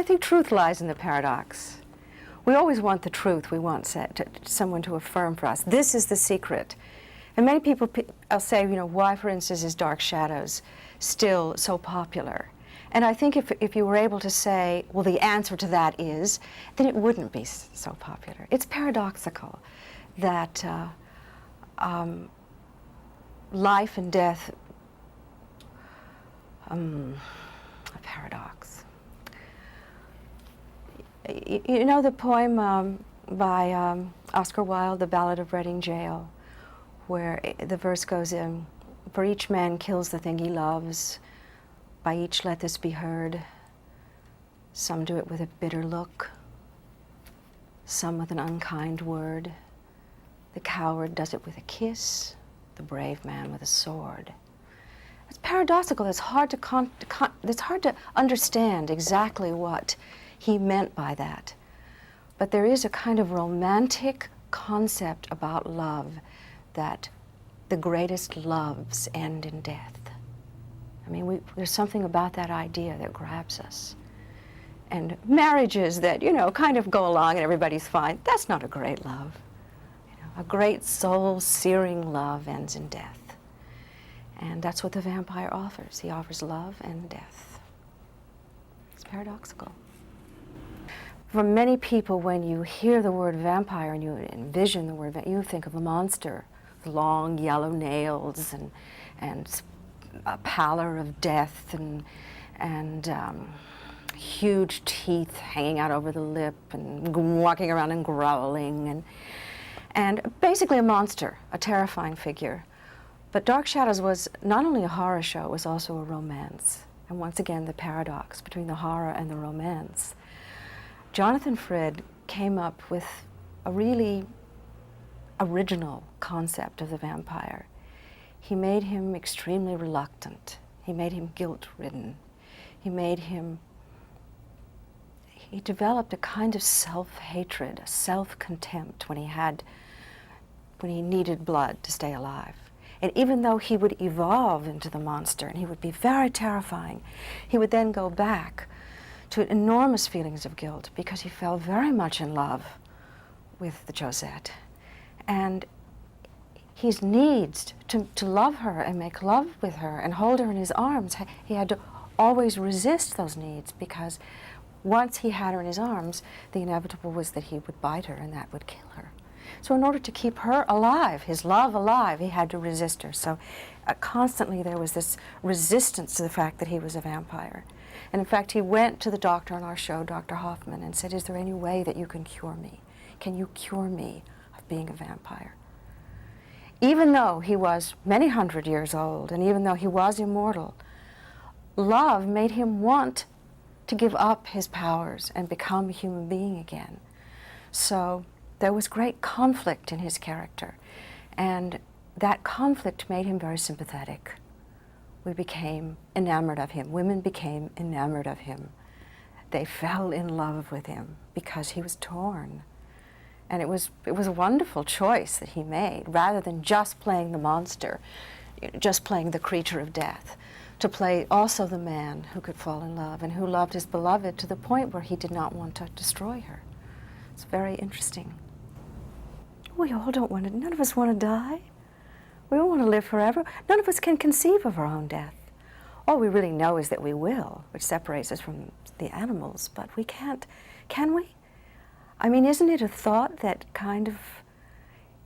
I think truth lies in the paradox. We always want the truth. We want someone to affirm for us, this is the secret. And many people, I'll say, you know, why, for instance, is Dark Shadows still so popular? And I think if you were able to say, well, the answer to that is, then it wouldn't be so popular. It's paradoxical that life and death, a paradox. You know the poem by Oscar Wilde, The Ballad of Reading Gaol, where the verse goes in, for each man kills the thing he loves, by each let this be heard. Some do it with a bitter look, some with an unkind word. The coward does it with a kiss, the brave man with a sword. It's paradoxical. It's hard to understand exactly what he meant by that. But there is a kind of romantic concept about love, that the greatest loves end in death. I mean, there's something about that idea that grabs us. And marriages that, you know, kind of go along and everybody's fine, that's not a great love. You know, a great soul-searing love ends in death. And that's what the vampire offers. He offers love and death. It's paradoxical. For many people, when you hear the word vampire and you envision the word vampire, you think of a monster with long yellow nails and a pallor of death and huge teeth hanging out over the lip and walking around and growling and basically a monster, a terrifying figure. But Dark Shadows was not only a horror show, it was also a romance. And once again, the paradox between the horror and the romance. Jonathan Frid came up with a really original concept of the vampire. He made him extremely reluctant. He made him guilt-ridden. He developed a kind of self-hatred, a self-contempt when he needed blood to stay alive. And even though he would evolve into the monster and he would be very terrifying, he would then go back to enormous feelings of guilt because he fell very much in love with the Josette. And his needs to love her and make love with her and hold her in his arms, he had to always resist those needs, because once he had her in his arms, the inevitable was that he would bite her and that would kill her. So in order to keep her alive, his love alive, he had to resist her. So constantly there was this resistance to the fact that he was a vampire. And in fact, he went to the doctor on our show, Dr. Hoffman, and said, is there any way that you can cure me? Can you cure me of being a vampire? Even though he was many hundred years old, and even though he was immortal, love made him want to give up his powers and become a human being again. So there was great conflict in his character, and that conflict made him very sympathetic. We became enamored of him. Women became enamored of him. They fell in love with him because he was torn. And it was a wonderful choice that he made, rather than just playing the monster, just playing the creature of death, to play also the man who could fall in love and who loved his beloved to the point where he did not want to destroy her. It's very interesting. We all don't want to, none of us want to die. We all want to live forever. None of us can conceive of our own death. All we really know is that we will, which separates us from the animals, but we can't, can we? I mean, isn't it a thought that kind of,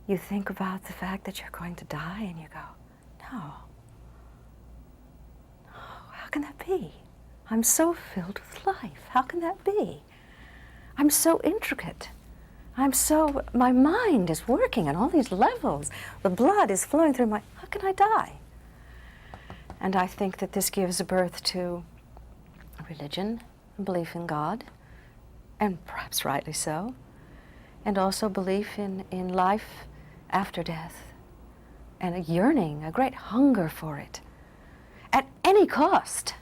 you think about the fact that you're going to die and you go, no, how can that be? I'm so filled with life. How can that be? I'm so intricate. My mind is working on all these levels. The blood is flowing through how can I die? And I think that this gives birth to religion, belief in God, and perhaps rightly so, and also belief in life after death, and a yearning, a great hunger for it, at any cost.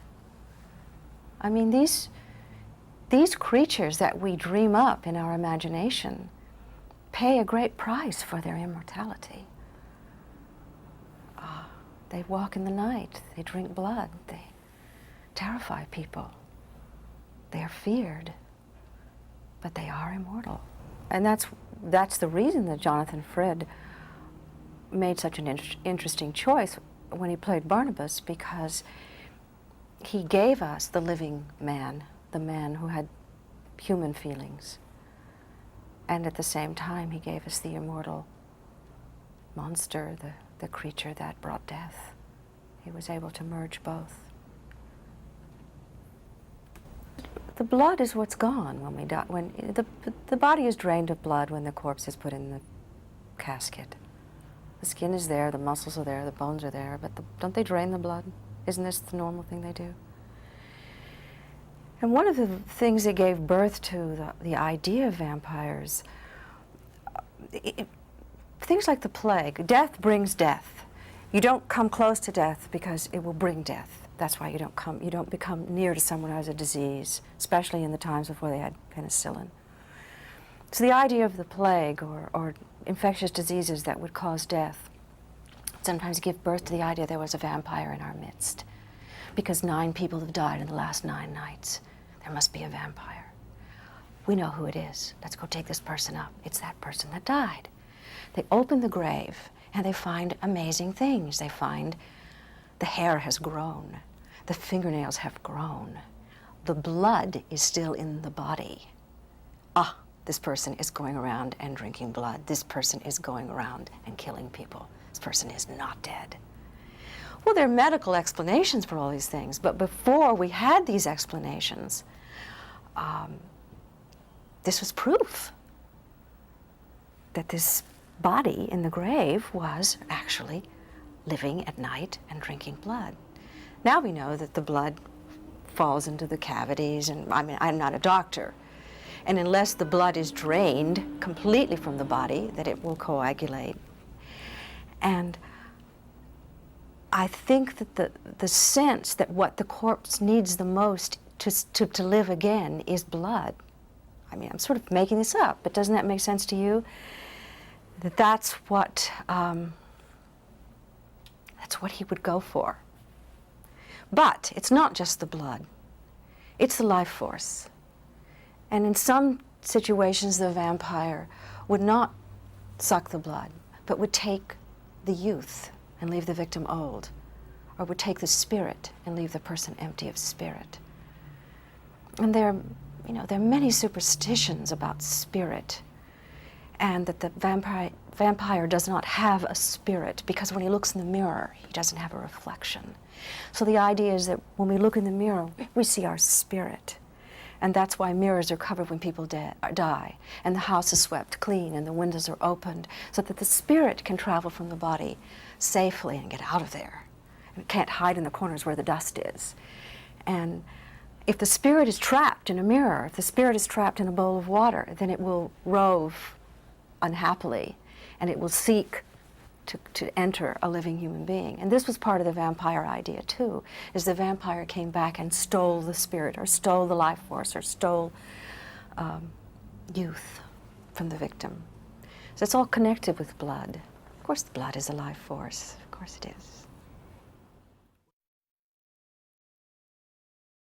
I mean, these creatures that we dream up in our imagination pay a great price for their immortality. They walk in the night, they drink blood, they terrify people. They are feared, but they are immortal. And that's the reason that Jonathan Frid made such an interesting choice when he played Barnabas, because he gave us the living man, the man who had human feelings. And at the same time, he gave us the immortal monster, the creature that brought death. He was able to merge both. The blood is what's gone when we die. When the body is drained of blood when the corpse is put in the casket. The skin is there, the muscles are there, the bones are there, but don't they drain the blood? Isn't this the normal thing they do? And one of the things that gave birth to the idea of vampires, things like the plague. Death brings death. You don't come close to death because it will bring death. That's why you don't become near to someone who has a disease, especially in the times before they had penicillin. So the idea of the plague or infectious diseases that would cause death sometimes give birth to the idea there was a vampire in our midst. Because 9 people have died in the last 9 nights. There must be a vampire. We know who it is. Let's go take this person up. It's that person that died. They open the grave and they find amazing things. They find the hair has grown. The fingernails have grown. The blood is still in the body. Ah, this person is going around and drinking blood. This person is going around and killing people. This person is not dead. Well, there are medical explanations for all these things, but before we had these explanations, this was proof that this body in the grave was actually living at night and drinking blood. Now we know that the blood falls into the cavities, and I mean, I'm not a doctor, and unless the blood is drained completely from the body, that it will coagulate. And I think that the sense that what the corpse needs the most to live again is blood. I mean, I'm sort of making this up, but doesn't that make sense to you? That's what he would go for. But it's not just the blood. It's the life force. And in some situations, the vampire would not suck the blood, but would take the youth and leave the victim old, or would take the spirit and leave the person empty of spirit. And there are many superstitions about spirit, and that the vampire does not have a spirit, because when he looks in the mirror, he doesn't have a reflection. So the idea is that when we look in the mirror, we see our spirit. And that's why mirrors are covered when people die, and the house is swept clean, and the windows are opened, so that the spirit can travel from the body safely and get out of there. And it can't hide in the corners where the dust is. And if the spirit is trapped in a mirror, if the spirit is trapped in a bowl of water, then it will rove unhappily, and it will seek to enter a living human being. And this was part of the vampire idea too, is the vampire came back and stole the spirit, or stole the life force, or stole youth from the victim. So it's all connected with blood. Of course the blood is a life force. Of course it is.